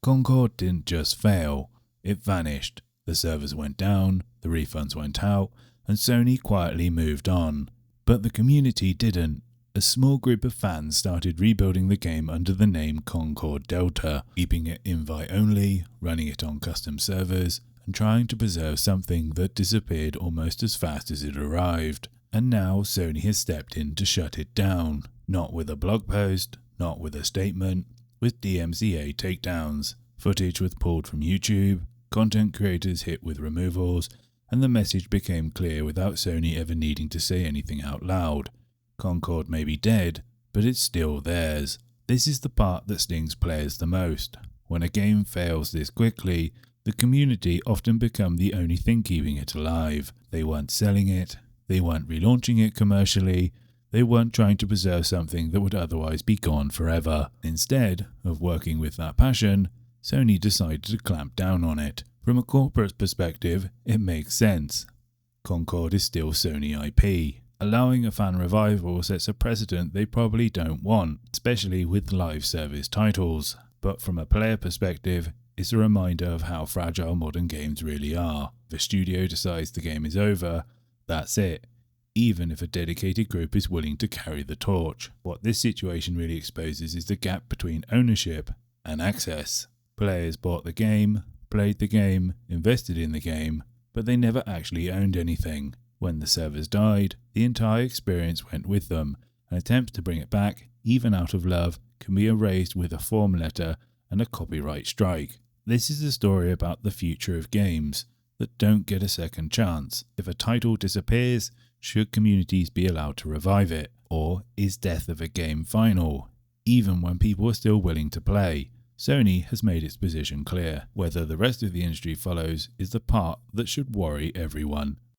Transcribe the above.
Concord didn't just fail, it vanished. The servers went down, the refunds went out, and Sony quietly moved on. But the community didn't. A small group of fans started rebuilding the game under the name Concord Delta, keeping it invite-only, running it on custom servers, and trying to preserve something that disappeared almost as fast as it arrived. And now Sony has stepped in to shut it down. Not with a blog post, not with a statement, with DMCA takedowns. Footage was pulled from YouTube, content creators hit with removals, and the message became clear without Sony ever needing to say anything out loud. Concord may be dead, but it's still theirs. This is the part that stings players the most. When a game fails this quickly, the community often become the only thing keeping it alive. They weren't selling it, they weren't relaunching it commercially, they weren't trying to preserve something that would otherwise be gone forever. Instead of working with that passion, Sony decided to clamp down on it. From a corporate perspective, it makes sense. Concord is still Sony IP. Allowing a fan revival sets a precedent they probably don't want, especially with live service titles. But from a player perspective, it's a reminder of how fragile modern games really are. If a studio decides the game is over, that's it, even if a dedicated group is willing to carry the torch. What this situation really exposes is the gap between ownership and access. Players bought the game, played the game, invested in the game, but they never actually owned anything. When the servers died, the entire experience went with them, and attempts to bring it back, even out of love, can be erased with a form letter and a copyright strike. This is a story about the future of games that don't get a second chance. If a title disappears, should communities be allowed to revive it? Or is death of a game final, even when people are still willing to play? Sony has made its position clear. Whether the rest of the industry follows is the part that should worry everyone.